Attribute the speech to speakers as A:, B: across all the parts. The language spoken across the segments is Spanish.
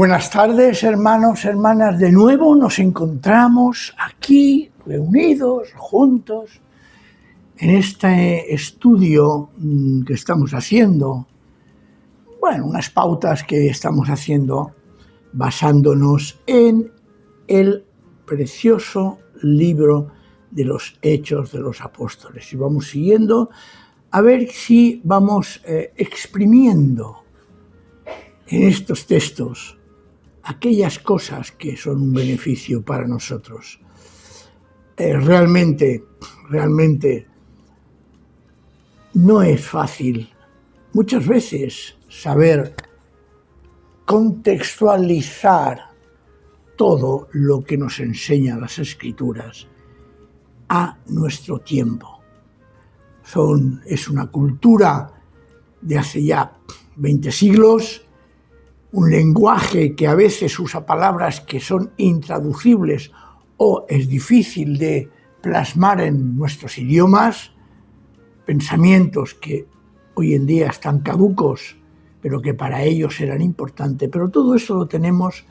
A: Buenas tardes, hermanos, hermanas. De nuevo nos encontramos aquí, reunidos, juntos, en este estudio que estamos haciendo. Bueno, unas pautas que estamos haciendo basándonos en el precioso libro de los Hechos de los Apóstoles. Y vamos siguiendo a ver si vamos exprimiendo en estos textos aquellas cosas que son un beneficio para nosotros. Realmente no es fácil muchas veces saber contextualizar todo lo que nos enseñan las Escrituras a nuestro tiempo. Es una cultura de hace ya 20 siglos, un lenguaje que a veces usa palabras que son intraducibles o es difícil de plasmar en nuestros idiomas, pensamientos que hoy en día están caducos, pero que para ellos eran importantes. Pero todo eso lo tenemos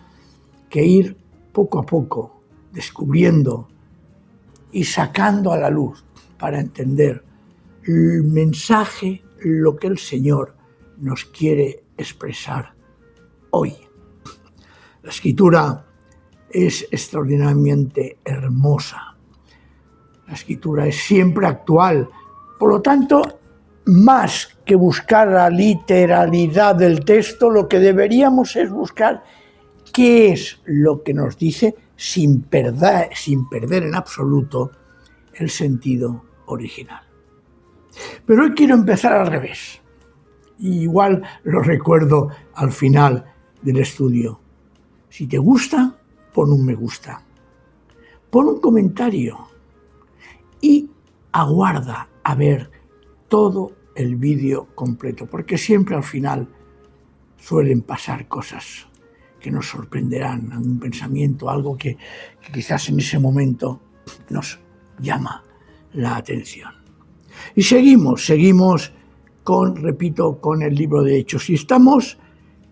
A: que ir poco a poco descubriendo y sacando a la luz para entender el mensaje, lo que el Señor nos quiere expresar hoy. La Escritura es extraordinariamente hermosa. La Escritura es siempre actual. Por lo tanto, más que buscar la literalidad del texto, lo que deberíamos es buscar qué es lo que nos dice sin perder en absoluto el sentido original. Pero hoy quiero empezar al revés. Igual lo recuerdo al final del estudio. Si te gusta, pon un me gusta, pon un comentario y aguarda a ver todo el vídeo completo, porque siempre al final suelen pasar cosas que nos sorprenderán, algún pensamiento, algo que quizás en ese momento nos llama la atención. Y seguimos con el libro de Hechos. Y estamos,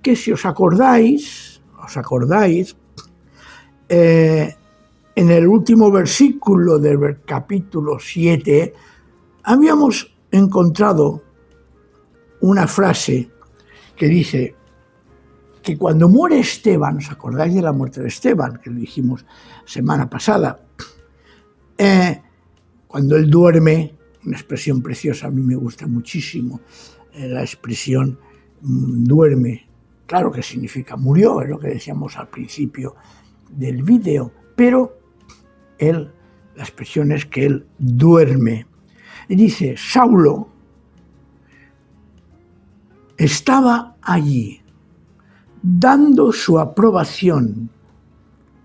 A: que si os acordáis, en el último versículo del capítulo 7, habíamos encontrado una frase que dice que cuando muere Esteban, ¿os acordáis de la muerte de Esteban? Que lo dijimos semana pasada. Cuando él duerme, una expresión preciosa, a mí me gusta muchísimo, la expresión duerme, claro que significa murió, es lo que decíamos al principio del vídeo, pero la expresión es que él duerme. Y dice, Saulo estaba allí dando su aprobación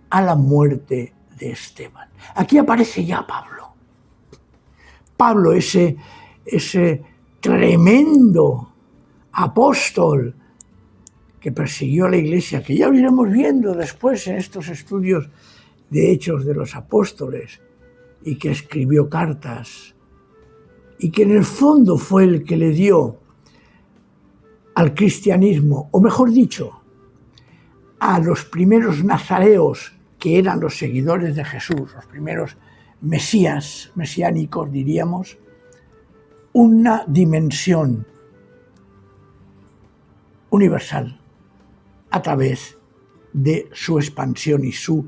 A: a la muerte de Esteban. Aquí aparece ya Pablo, ese tremendo apóstol que persiguió a la iglesia, que ya lo iremos viendo después en estos estudios de Hechos de los Apóstoles, y que escribió cartas, y que en el fondo fue el que le dio al cristianismo, o mejor dicho, a los primeros nazareos, que eran los seguidores de Jesús, los primeros mesiánicos, diríamos, una dimensión universal a través de su expansión y su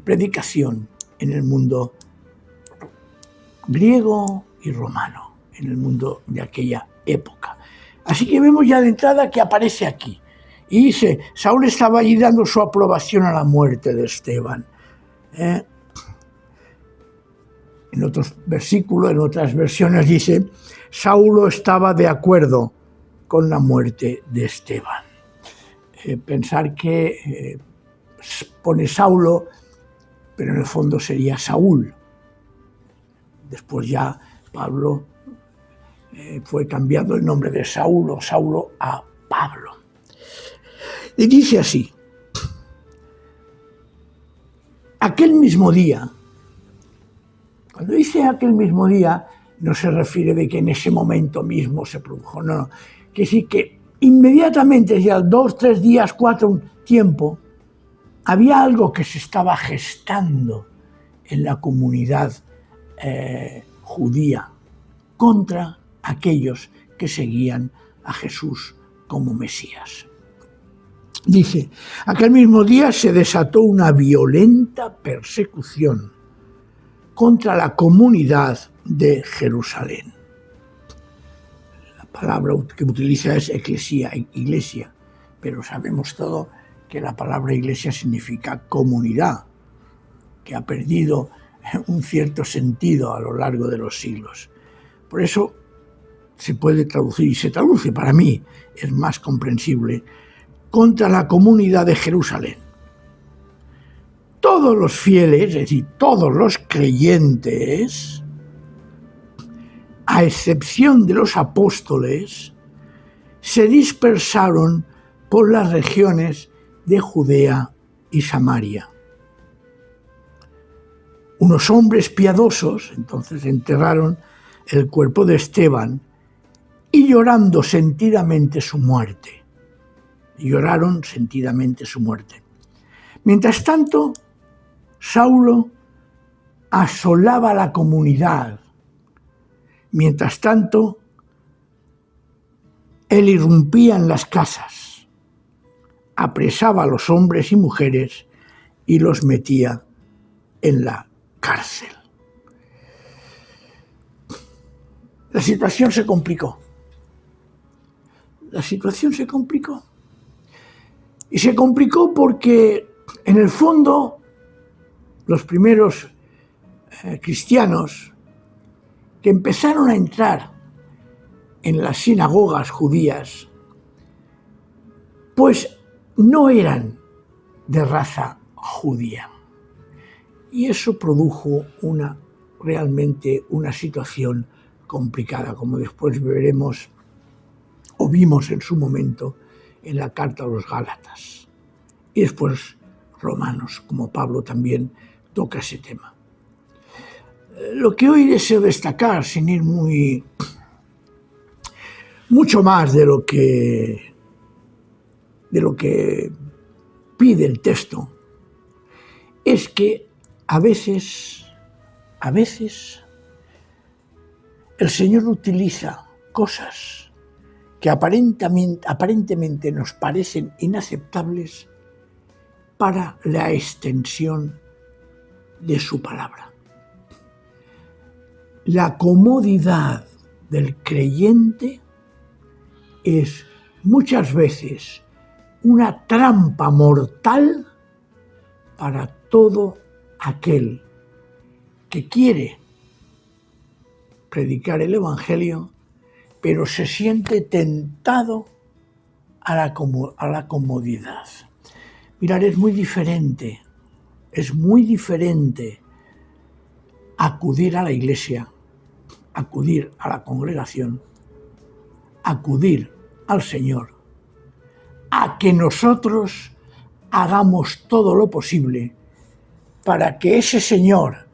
A: predicación en el mundo griego y romano, en el mundo de aquella época. Así que vemos ya de entrada que aparece aquí. Y dice, Saúl estaba allí dando su aprobación a la muerte de Esteban. En otros versículos, en otras versiones dice, Saulo estaba de acuerdo con la muerte de Esteban. Pensar que pone Saulo, pero en el fondo sería Saúl. Después ya Pablo fue cambiando el nombre de Saulo a Pablo. Y dice así, aquel mismo día. Cuando dice aquel mismo día, no se refiere de que en ese momento mismo se produjo, no, que sí que inmediatamente, ya 2, 3 días, 4, tiempo había algo que se estaba gestando en la comunidad judía contra aquellos que seguían a Jesús como Mesías. Dice, aquel mismo día se desató una violenta persecución contra la comunidad de Jerusalén. La palabra que utiliza es eclesia, iglesia, pero sabemos todo que la palabra iglesia significa comunidad, que ha perdido un cierto sentido a lo largo de los siglos. Por eso se puede traducir, y se traduce, para mí es más comprensible, contra la comunidad de Jerusalén. Todos los fieles, es decir, todos los creyentes, a excepción de los apóstoles, se dispersaron por las regiones de Judea y Samaria. Unos hombres piadosos entonces enterraron el cuerpo de Esteban y llorando sentidamente su muerte. Lloraron sentidamente su muerte. Mientras tanto, Saulo asolaba la comunidad. Mientras tanto, él irrumpía en las casas, apresaba a los hombres y mujeres y los metía en la cárcel. La situación se complicó. La situación se complicó. Y se complicó porque, en el fondo, los primeros cristianos que empezaron a entrar en las sinagogas judías, pues no eran de raza judía. Y eso produjo realmente una situación complicada, como después veremos o vimos en su momento en la carta a los Gálatas. Y después Romanos, como Pablo también toca ese tema. Lo que hoy deseo destacar, sin ir mucho más de lo que pide el texto, es que a veces el Señor utiliza cosas que aparentemente nos parecen inaceptables para la extensión de su palabra. La comodidad del creyente es muchas veces una trampa mortal para todo aquel que quiere predicar el Evangelio, pero se siente tentado a la comodidad. Mirad, es muy diferente acudir a la iglesia, acudir a la congregación, acudir al Señor, a que nosotros hagamos todo lo posible para que ese Señor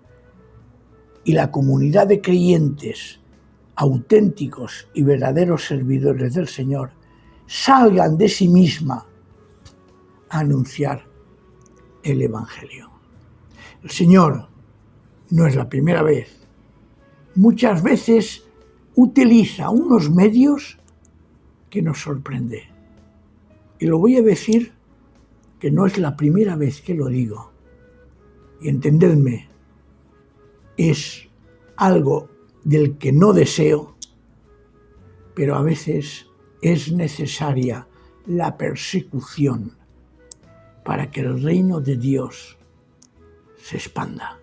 A: y la comunidad de creyentes auténticos y verdaderos servidores del Señor salgan de sí misma a anunciar el Evangelio. El Señor, no es la primera vez, muchas veces utiliza unos medios que nos sorprende. Y lo voy a decir que no es la primera vez que lo digo. Y entendedme, es algo del que no deseo, pero a veces es necesaria la persecución para que el reino de Dios se expanda.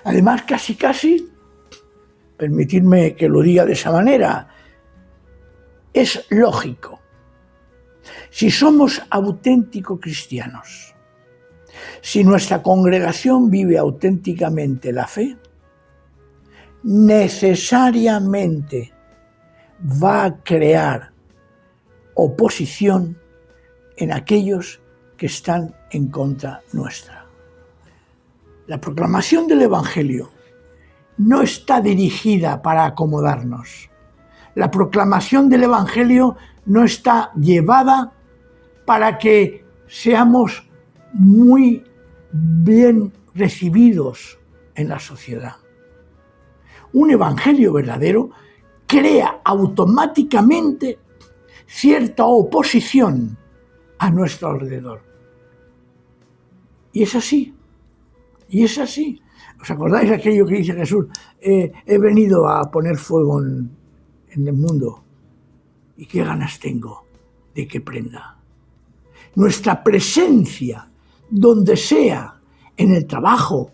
A: Además, casi, permitidme que lo diga de esa manera, es lógico. Si somos auténticos cristianos, si nuestra congregación vive auténticamente la fe, necesariamente va a crear oposición en aquellos que están en contra nuestra. La proclamación del Evangelio no está dirigida para acomodarnos. La proclamación del Evangelio no está llevada para que seamos muy bien recibidos en la sociedad. Un evangelio verdadero crea automáticamente cierta oposición a nuestro alrededor. Y es así. Y es así. ¿Os acordáis aquello que dice Jesús? He venido a poner fuego en el mundo. ¿Y qué ganas tengo de que prenda? Nuestra presencia, donde sea, en el trabajo,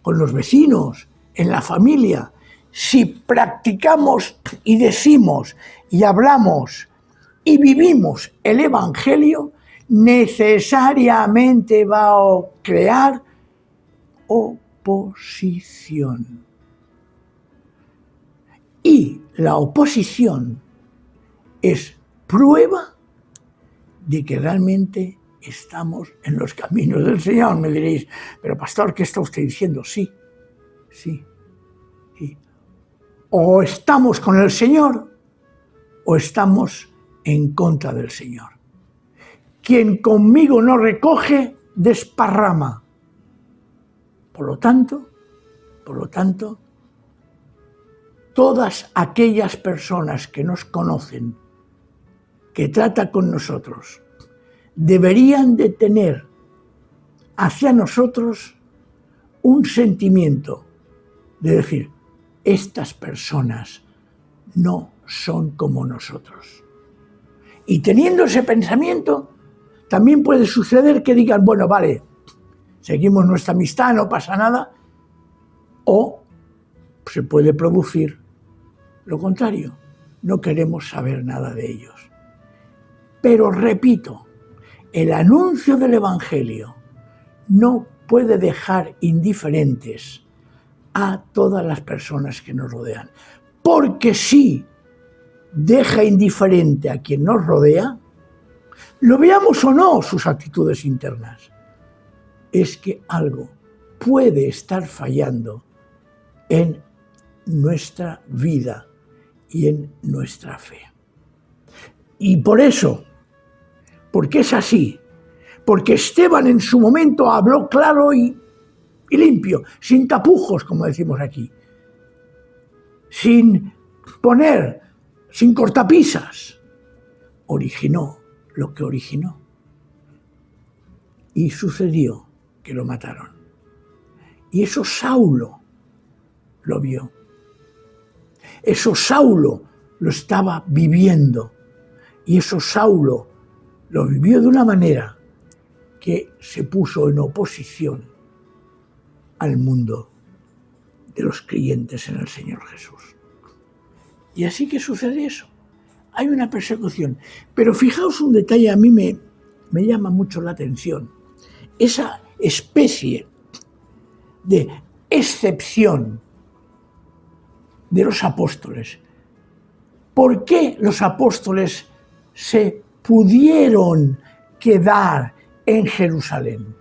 A: con los vecinos, en la familia, si practicamos y decimos y hablamos y vivimos el Evangelio, necesariamente va a crear oposición. Y la oposición es prueba de que realmente estamos en los caminos del Señor. Me diréis, pero pastor, ¿qué está usted diciendo? Sí. O estamos con el Señor o estamos en contra del Señor. Quien conmigo no recoge, desparrama. Por lo tanto, todas aquellas personas que nos conocen, que tratan con nosotros, deberían de tener hacia nosotros un sentimiento de decir, estas personas no son como nosotros. Y teniendo ese pensamiento, también puede suceder que digan, bueno, vale, seguimos nuestra amistad, no pasa nada, o se puede producir lo contrario, no queremos saber nada de ellos. Pero repito, el anuncio del Evangelio no puede dejar indiferentes a todas las personas que nos rodean, porque si deja indiferente a quien nos rodea, lo veamos o no sus actitudes internas, es que algo puede estar fallando en nuestra vida y en nuestra fe. Y por eso, porque es así, porque Esteban en su momento habló claro y limpio, sin tapujos, como decimos aquí, sin cortapisas, originó lo que originó. Y sucedió que lo mataron. Y eso Saulo lo vio. Eso Saulo lo estaba viviendo. Y eso Saulo lo vivió de una manera que se puso en oposición al mundo de los creyentes en el Señor Jesús. Y así que sucede eso. Hay una persecución. Pero fijaos un detalle, a mí me llama mucho la atención. Esa especie de excepción de los apóstoles. ¿Por qué los apóstoles se pudieron quedar en Jerusalén?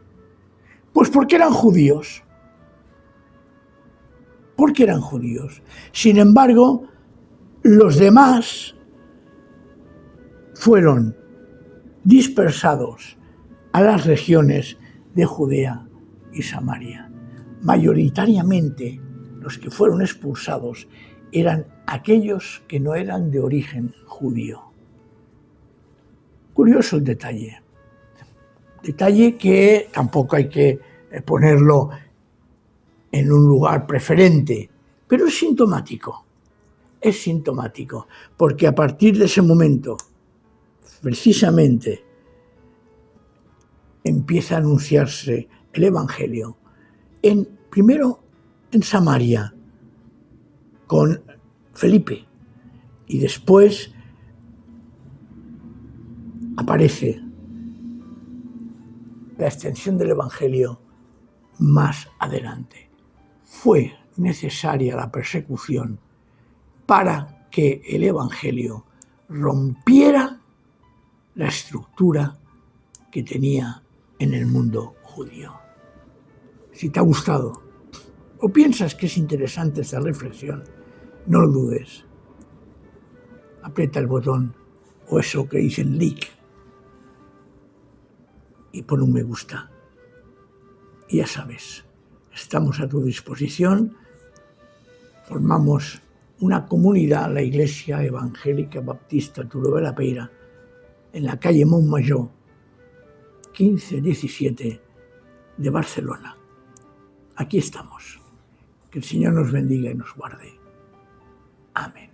A: Pues porque eran judíos. Porque eran judíos. Sin embargo, los demás fueron dispersados a las regiones de Judea y Samaria. Mayoritariamente, los que fueron expulsados eran aquellos que no eran de origen judío. Curioso el detalle. Detalle que tampoco hay que ponerlo en un lugar preferente, pero es sintomático. Es sintomático, porque a partir de ese momento, precisamente, empieza a anunciarse el Evangelio, primero en Samaria, con Felipe, y después aparece la extensión del Evangelio más adelante. Fue necesaria la persecución para que el Evangelio rompiera la estructura que tenía en el mundo judío. Si te ha gustado o piensas que es interesante esta reflexión, no lo dudes. Aprieta el botón o eso que dicen like. y pon un me gusta. Y ya sabes, estamos a tu disposición. Formamos una comunidad, la Iglesia Evangélica Baptista Turó de la Peira, en la calle Montmajor, 1517 de Barcelona. Aquí estamos. Que el Señor nos bendiga y nos guarde. Amén.